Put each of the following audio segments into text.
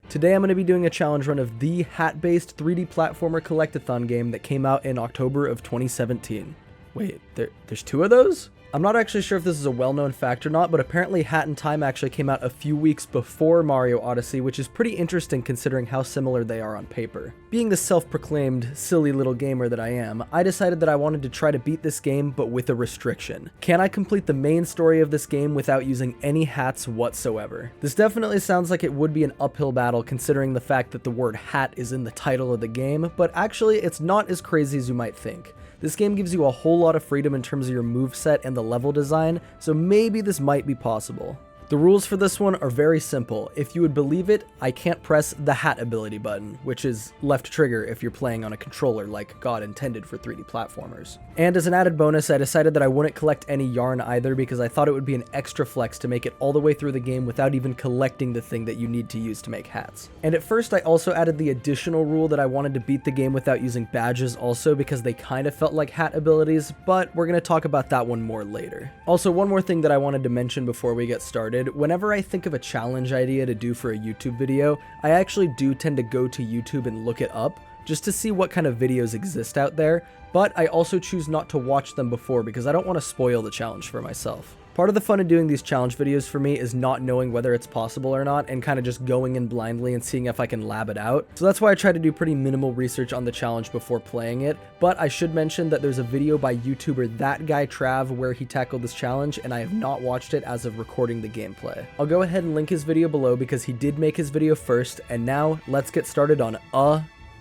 Today I'm going to be doing a challenge run of the hat-based 3D platformer collectathon game that came out in October of 2017. Wait, there's two of those? I'm not actually sure if this is a well-known fact or not, but apparently Hat in Time actually came out a few weeks before Mario Odyssey, which is pretty interesting considering how similar they are on paper. Being the self-proclaimed silly little gamer that I am, I decided that I wanted to try to beat this game, but with a restriction. Can I complete the main story of this game without using any hats whatsoever? This definitely sounds like it would be an uphill battle considering the fact that the word hat is in the title of the game, but actually it's not as crazy as you might think. This game gives you a whole lot of freedom in terms of your moveset and the level design, so maybe this might be possible. The rules for this one are very simple. If you would believe it, I can't press the hat ability button, which is left trigger if you're playing on a controller like God intended for 3D platformers. And as an added bonus, I decided that I wouldn't collect any yarn either because I thought it would be an extra flex to make it all the way through the game without even collecting the thing that you need to use to make hats. And at first I also added the additional rule that I wanted to beat the game without using badges also because they kind of felt like hat abilities, but we're going to talk about that one more later. Also, one more thing that I wanted to mention before we get started. Whenever I think of a challenge idea to do for a YouTube video, I actually do tend to go to YouTube and look it up just to see what kind of videos exist out there, but I also choose not to watch them before because I don't want to spoil the challenge for myself. Part of the fun of doing these challenge videos for me is not knowing whether it's possible or not and kind of just going in blindly and seeing if I can lab it out. So that's why I try to do pretty minimal research on the challenge before playing it. But I should mention that there's a video by YouTuber That Guy Trav where he tackled this challenge and I have not watched it as of recording the gameplay. I'll go ahead and link his video below because he did make his video first, and now let's get started on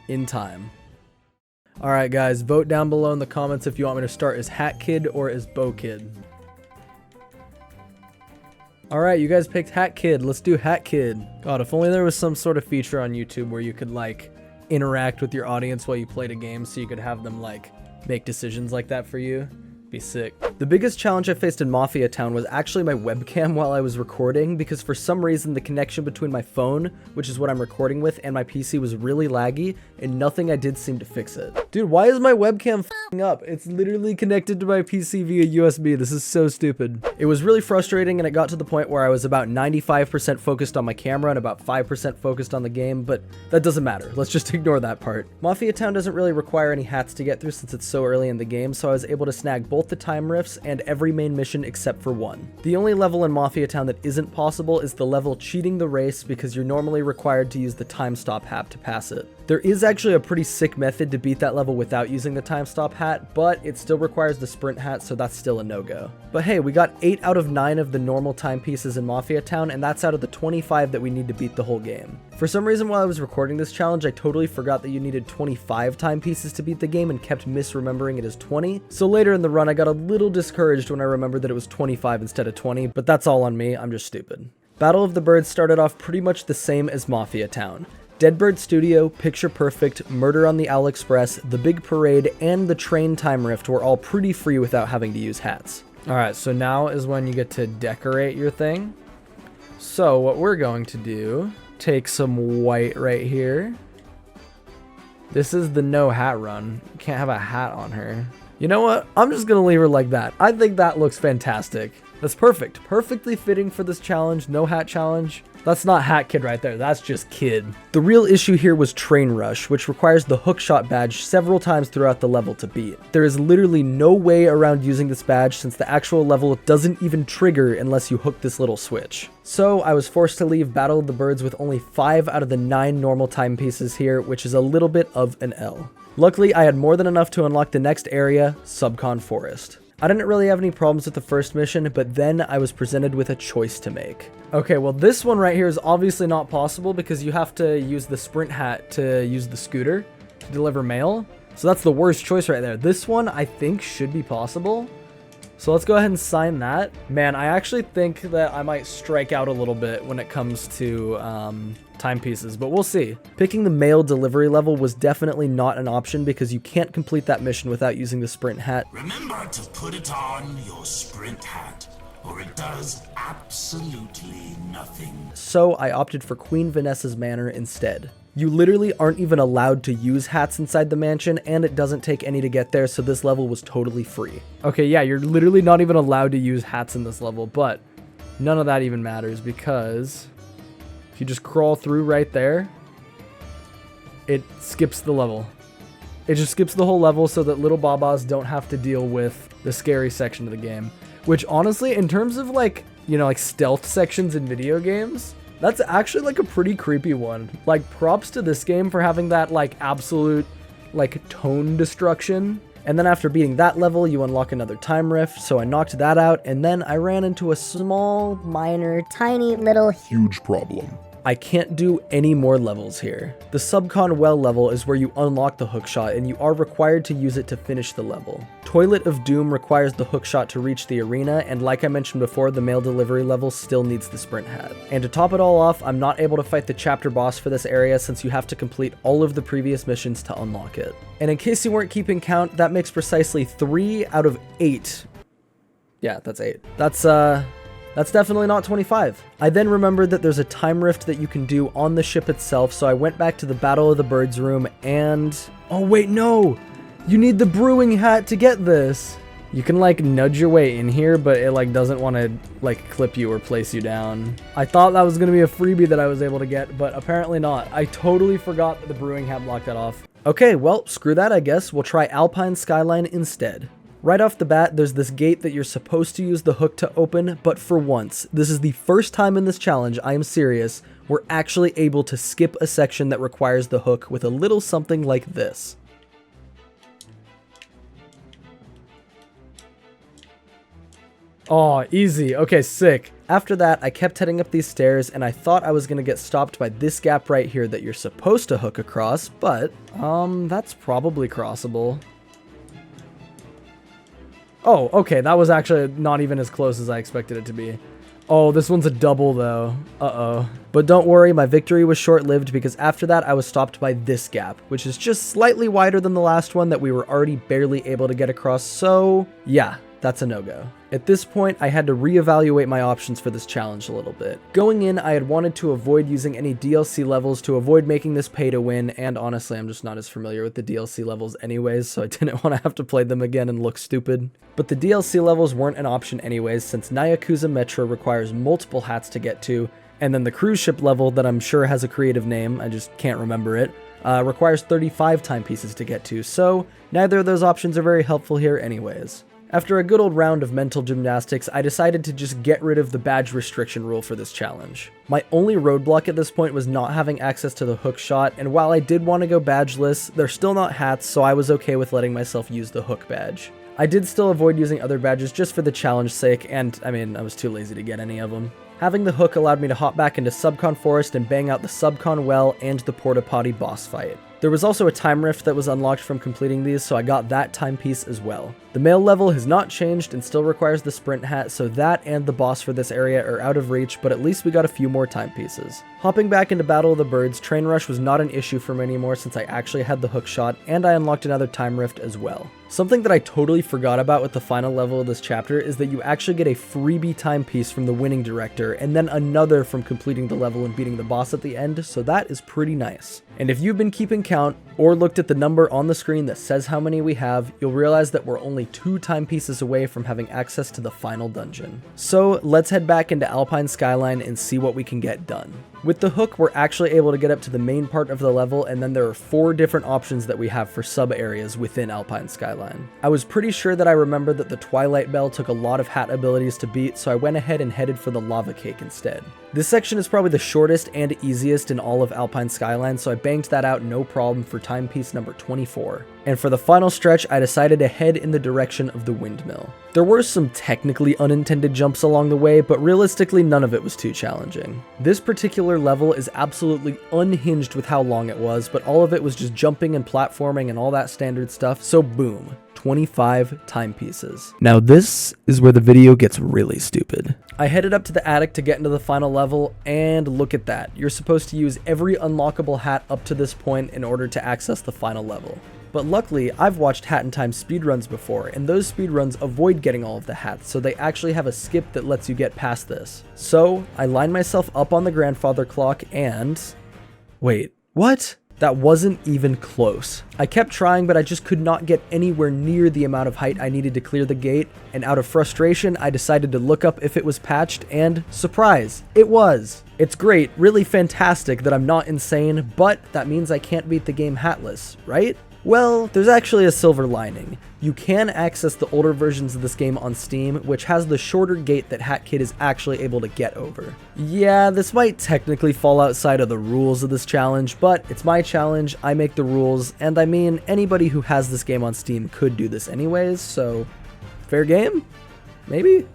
In Time. Alright guys, vote down below in the comments if you want me to start as Hat Kid or as Bow Kid. Alright, you guys picked Hat Kid. Let's do Hat Kid. God, if only there was some sort of feature on YouTube where you could, like, interact with your audience while you played a game so you could have them, like, make decisions like that for you. Be sick. The biggest challenge I faced in Mafia Town was actually my webcam while I was recording because for some reason the connection between my phone, which is what I'm recording with, and my PC was really laggy and nothing I did seemed to fix it. Dude, why is my webcam f***ing up? It's literally connected to my PC via USB. This is so stupid. It was really frustrating and it got to the point where I was about 95% focused on my camera and about 5% focused on the game, but that doesn't matter. Let's just ignore that part. Mafia Town doesn't really require any hats to get through since it's so early in the game, so I was able to snag both the time rifts and every main mission except for one. The only level in Mafia Town that isn't possible is the level cheating the race because you're normally required to use the time stop hat to pass it. There is actually a pretty sick method to beat that level without using the time stop hat, but it still requires the sprint hat, so that's still a no-go. But hey, we got 8 out of 9 of the normal timepieces in Mafia Town, and that's out of the 25 that we need to beat the whole game. For some reason while I was recording this challenge, I totally forgot that you needed 25 timepieces to beat the game and kept misremembering it as 20. So later in the run, I got a little discouraged when I remembered that it was 25 instead of 20, but that's all on me, I'm just stupid. Battle of the Birds started off pretty much the same as Mafia Town. Deadbird Studio, Picture Perfect, Murder on the Owl Express, The Big Parade, and the Train Time Rift were all pretty free without having to use hats. Alright, so now is when you get to decorate your thing. So what we're going to do, take some white right here. This is the no hat run. You can't have a hat on her. You know what? I'm just gonna leave her like that. I think that looks fantastic. That's perfect. Perfectly fitting for this challenge, no hat challenge. That's not Hat Kid right there, that's just Kid. The real issue here was Train Rush, which requires the hookshot badge several times throughout the level to beat. There is literally no way around using this badge since the actual level doesn't even trigger unless you hook this little switch. So I was forced to leave Battle of the Birds with only 5 out of the 9 normal timepieces here, which is a little bit of an L. Luckily, I had more than enough to unlock the next area, Subcon Forest. I didn't really have any problems with the first mission, but then I was presented with a choice to make. Okay, well this one right here is obviously not possible because you have to use the sprint hat to use the scooter to deliver mail. So that's the worst choice right there. This one I think should be possible. So let's go ahead and sign that. Man, I actually think that I might strike out a little bit when it comes to timepieces, but we'll see. Picking the mail delivery level was definitely not an option because you can't complete that mission without using the sprint hat. Remember to put it on your sprint hat, or it does absolutely nothing. So I opted for Queen Vanessa's Manor instead. You literally aren't even allowed to use hats inside the mansion, and it doesn't take any to get there, so this level was totally free. Okay, yeah, you're literally not even allowed to use hats in this level, but none of that even matters because If you just crawl through right there, it skips the level. It just skips the whole level so that little Babas don't have to deal with the scary section of the game. Which honestly, in terms of like, you know, like stealth sections in video games, that's actually like a pretty creepy one. Like, props to this game for having that like absolute like tone destruction. And then after beating that level, you unlock another time rift, so I knocked that out, and then I ran into a small, minor, tiny little Huge problem. I can't do any more levels here. The Subcon Well level is where you unlock the hookshot, and you are required to use it to finish the level. Toilet of Doom requires the hookshot to reach the arena, and like I mentioned before, the mail delivery level still needs the sprint hat. And to top it all off, I'm not able to fight the chapter boss for this area since you have to complete all of the previous missions to unlock it. And in case you weren't keeping count, that makes precisely 3 out of 8. Yeah, that's 8. That's definitely not 25. I then remembered that there's a time rift that you can do on the ship itself, so I went back to the Battle of the Birds room and... Oh wait, no! You need the brewing hat to get this! You can like nudge your way in here, but it like doesn't want to like clip you or place you down. I thought that was going to be a freebie that I was able to get, but apparently not. I totally forgot that the brewing hat blocked that off. Okay, well, screw that, I guess. We'll try Alpine Skyline instead. Right off the bat, there's this gate that you're supposed to use the hook to open, but for once, this is the first time in this challenge, I am serious, we're actually able to skip a section that requires the hook with a little something like this. Oh, easy. Okay, sick. After that, I kept heading up these stairs, and I thought I was going to get stopped by this gap right here that you're supposed to hook across, but, that's probably crossable. Oh, okay, that was actually not even as close as I expected it to be. Oh, this one's a double, though. Uh-oh. But don't worry, my victory was short-lived because after that, I was stopped by this gap, which is just slightly wider than the last one that we were already barely able to get across, so yeah, that's a no-go. At this point, I had to reevaluate my options for this challenge a little bit. Going in, I had wanted to avoid using any DLC levels to avoid making this pay to win, and honestly, I'm just not as familiar with the DLC levels anyways, so I didn't want to have to play them again and look stupid. But the DLC levels weren't an option anyways, since Nyakuza Metro requires multiple hats to get to, and then the cruise ship level that I'm sure has a creative name, I just can't remember it, requires 35 timepieces to get to, so neither of those options are very helpful here anyways. After a good old round of mental gymnastics, I decided to just get rid of the badge restriction rule for this challenge. My only roadblock at this point was not having access to the hook shot, and while I did want to go badgeless, they're still not hats, so I was okay with letting myself use the hook badge. I did still avoid using other badges just for the challenge's sake, and I mean, I was too lazy to get any of them. Having the hook allowed me to hop back into Subcon Forest and bang out the Subcon Well and the Porta Potty boss fight. There was also a time rift that was unlocked from completing these, so I got that timepiece as well. The mail level has not changed and still requires the sprint hat, so that and the boss for this area are out of reach, but at least we got a few more timepieces. Hopping back into Battle of the Birds, Train Rush was not an issue for me anymore since I actually had the hook shot, and I unlocked another time rift as well. Something that I totally forgot about with the final level of this chapter is that you actually get a freebie timepiece from the winning director, and then another from completing the level and beating the boss at the end, so that is pretty nice. And if you've been keeping count, or looked at the number on the screen that says how many we have, you'll realize that we're only 2 timepieces away from having access to the final dungeon. So let's head back into Alpine Skyline and see what we can get done. With the hook, we're actually able to get up to the main part of the level, and then there are 4 different options that we have for sub-areas within Alpine Skyline. I was pretty sure that I remembered that the Twilight Bell took a lot of hat abilities to beat, so I went ahead and headed for the Lava Cake instead. This section is probably the shortest and easiest in all of Alpine Skyline, so I banged that out no problem for timepiece number 24. And for the final stretch, I decided to head in the direction of the windmill. There were some technically unintended jumps along the way, but realistically none of it was too challenging. This particular level is absolutely unhinged with how long it was, but all of it was just jumping and platforming and all that standard stuff, so boom. 25 timepieces. Now this is where the video gets really stupid. I headed up to the attic to get into the final level, and look at that. You're supposed to use every unlockable hat up to this point in order to access the final level. But luckily, I've watched Hat in Time speedruns before, and those speedruns avoid getting all of the hats, so they actually have a skip that lets you get past this. So, I lined myself up on the grandfather clock and... Wait, what? That wasn't even close. I kept trying, but I just could not get anywhere near the amount of height I needed to clear the gate, and out of frustration, I decided to look up if it was patched, and surprise, it was. It's great, really fantastic that I'm not insane, but that means I can't beat the game hatless, right? Well, there's actually a silver lining. You can access the older versions of this game on Steam, which has the shorter gate that HackKid is actually able to get over. Yeah, this might technically fall outside of the rules of this challenge, but it's my challenge, I make the rules, and I mean, anybody who has this game on Steam could do this anyways, so fair game? Maybe?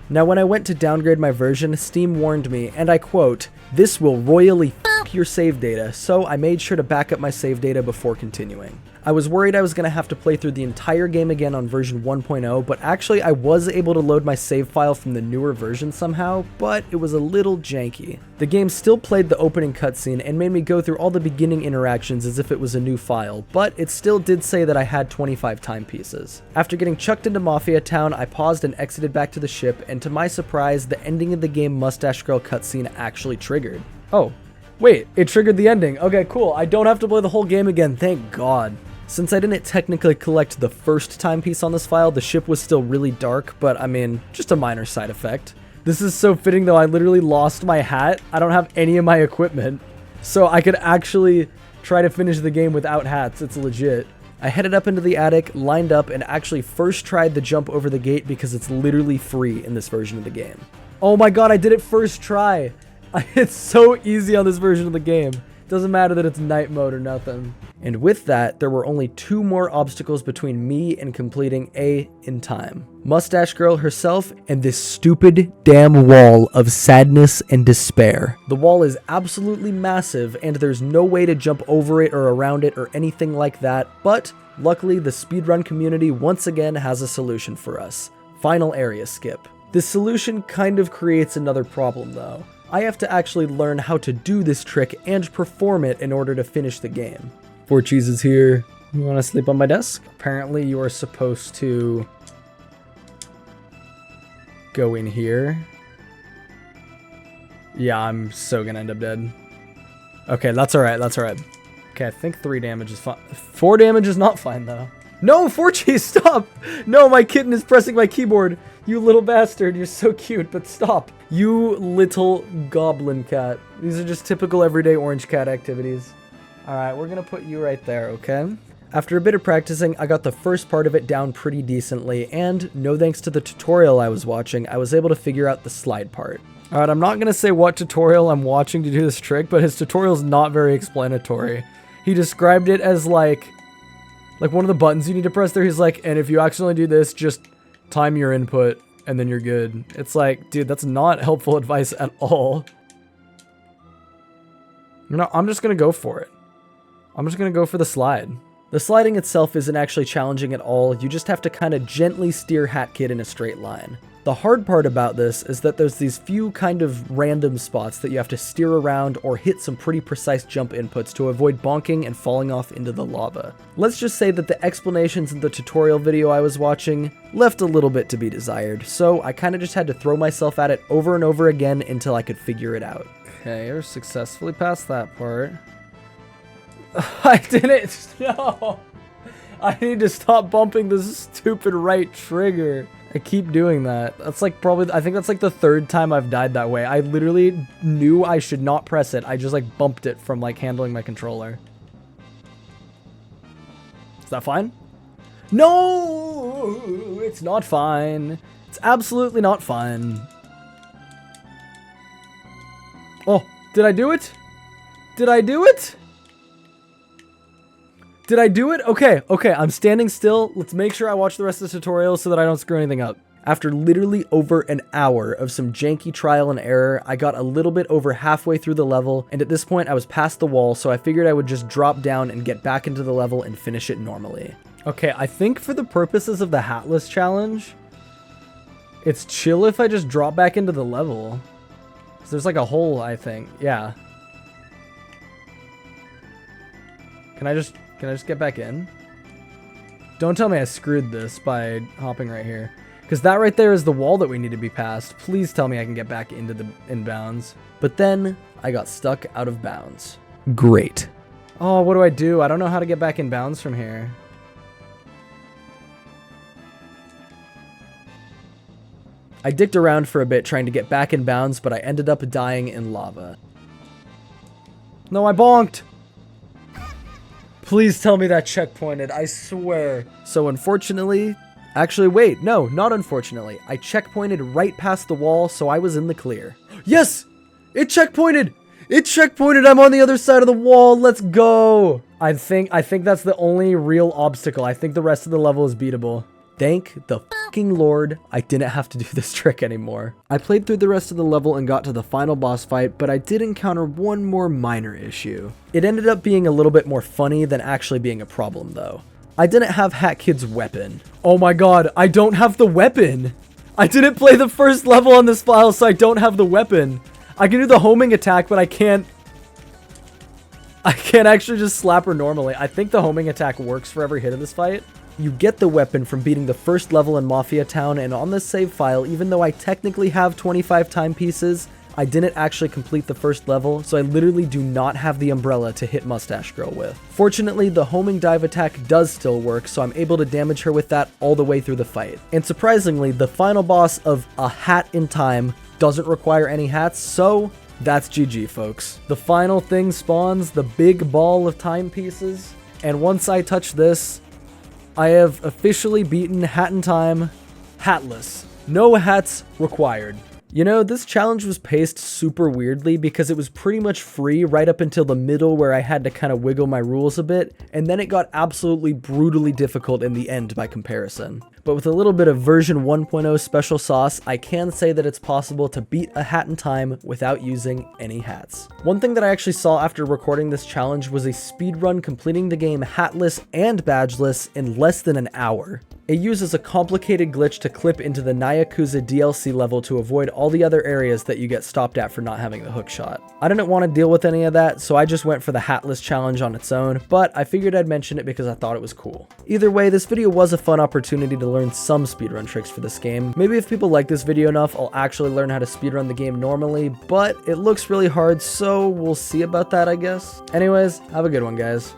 Now, when I went to downgrade my version, Steam warned me, and I quote, "This will royally f*** your save data," so I made sure to back up my save data before continuing. I was worried I was going to have to play through the entire game again on version 1.0, but actually I was able to load my save file from the newer version somehow, but it was a little janky. The game still played the opening cutscene and made me go through all the beginning interactions as if it was a new file, but it still did say that I had 25 timepieces. After getting chucked into Mafia Town, I paused and exited back to the ship, and to my surprise, the ending of the game Mustache Girl cutscene actually triggered. Oh, wait, it triggered the ending. Okay, cool. I don't have to play the whole game again, thank God. Since I didn't technically collect the first timepiece on this file, the ship was still really dark, but I mean, just a minor side effect. This is so fitting though, I literally lost my hat. I don't have any of my equipment, so I could actually try to finish the game without hats. It's legit. I headed up into the attic, lined up, and actually first tried the jump over the gate because it's literally free in this version of the game. Oh my God, I did it first try. It's so easy on this version of the game. Doesn't matter that it's night mode or nothing. And with that, there were only 2 more obstacles between me and completing A in time. Mustache Girl herself and this stupid damn wall of sadness and despair. The wall is absolutely massive and there's no way to jump over it or around it or anything like that, but luckily the speedrun community once again has a solution for us. Final area skip. This solution kind of creates another problem though. I have to actually learn how to do this trick and perform it in order to finish the game. 4 cheeses here. You want to sleep on my desk? Apparently you are supposed to go in here. Yeah, I'm so gonna end up dead. Okay, that's alright, that's alright. Okay, I think 3 damage is fine. 4 damage is not fine though. No, 4 cheese, stop! No, my kitten is pressing my keyboard. You little bastard, you're so cute, but stop. You little goblin cat. These are just typical everyday orange cat activities. Alright, we're gonna put you right there, okay? After a bit of practicing, I got the first part of it down pretty decently, and no thanks to the tutorial I was watching, I was able to figure out the slide part. Alright, I'm not gonna say what tutorial I'm watching to do this trick, but his tutorial's not very explanatory. He described it as like one of the buttons you need to press there, he's like, and if you accidentally do this, just time your input, and then you're good. It's like, dude, that's not helpful advice at all. No, I'm just gonna go for it. I'm just gonna go for the slide. The sliding itself isn't actually challenging at all, you just have to kind of gently steer HackKid in a straight line. The hard part about this is that there's these few kind of random spots that you have to steer around or hit some pretty precise jump inputs to avoid bonking and falling off into the lava. Let's just say that the explanations in the tutorial video I was watching left a little bit to be desired, so I kind of just had to throw myself at it over and over again until I could figure it out. Okay, we're successfully past that part. I didn't, no! I need to stop bumping this stupid right trigger. I keep doing that. That's like probably, I think that's like the 3rd time I've died that way. I literally knew I should not press it. I just like bumped it from like handling my controller. Is that fine? No, it's not fine. It's absolutely not fine. Oh, did I do it? Did I do it? Did I do it? Okay, I'm standing still. Let's make sure I watch the rest of the tutorial so that I don't screw anything up. After literally over an hour of some janky trial and error, I got a little bit over halfway through the level, and at this point I was past the wall, so I figured I would just drop down and get back into the level and finish it normally. Okay, I think for the purposes of the hatless challenge, it's chill if I just drop back into the level. 'Cause there's like a hole, I think. Yeah. Can I just get back in? Don't tell me I screwed this by hopping right here. Because that right there is the wall that we need to be past. Please tell me I can get back into the inbounds. But then I got stuck out of bounds. Great. Oh, what do I do? I don't know how to get back in bounds from here. I dicked around for a bit trying to get back in bounds, but I ended up dying in lava. No, I bonked! Please tell me that checkpointed, I swear. So unfortunately, actually wait, no, not unfortunately. I checkpointed right past the wall, so I was in the clear. Yes! It checkpointed! It checkpointed, I'm on the other side of the wall, let's go! I think that's the only real obstacle. I think the rest of the level is beatable. Thank the fucking Lord, I didn't have to do this trick anymore. I played through the rest of the level and got to the final boss fight, but I did encounter one more minor issue. It ended up being a little bit more funny than actually being a problem though. I didn't have Hat Kid's weapon. Oh my god, I don't have the weapon! I didn't play the first level on this file, so I don't have the weapon. I can do the homing attack, but I can't actually just slap her normally. I think the homing attack works for every hit of this fight. You get the weapon from beating the first level in Mafia Town, and on this save file, even though I technically have 25 timepieces, I didn't actually complete the first level, so I literally do not have the umbrella to hit Mustache Girl with. Fortunately, the homing dive attack does still work, so I'm able to damage her with that all the way through the fight. And surprisingly, the final boss of A Hat in Time doesn't require any hats, so that's GG, folks. The final thing spawns, the big ball of timepieces, and once I touch this, I have officially beaten Hat in Time, hatless. No hats required. You know, this challenge was paced super weirdly because it was pretty much free right up until the middle where I had to kind of wiggle my rules a bit, and then it got absolutely brutally difficult in the end by comparison. But with a little bit of version 1.0 special sauce, I can say that it's possible to beat A Hat in Time without using any hats. One thing that I actually saw after recording this challenge was a speedrun completing the game hatless and badgeless in less than an hour. It uses a complicated glitch to clip into the Nyakuza DLC level to avoid all the other areas that you get stopped at for not having the hook shot. I didn't want to deal with any of that, so I just went for the hatless challenge on its own, but I figured I'd mention it because I thought it was cool. Either way, this video was a fun opportunity to learn some speedrun tricks for this game. Maybe if people like this video enough, I'll actually learn how to speedrun the game normally, but it looks really hard, so we'll see about that, I guess. Anyways, have a good one, guys.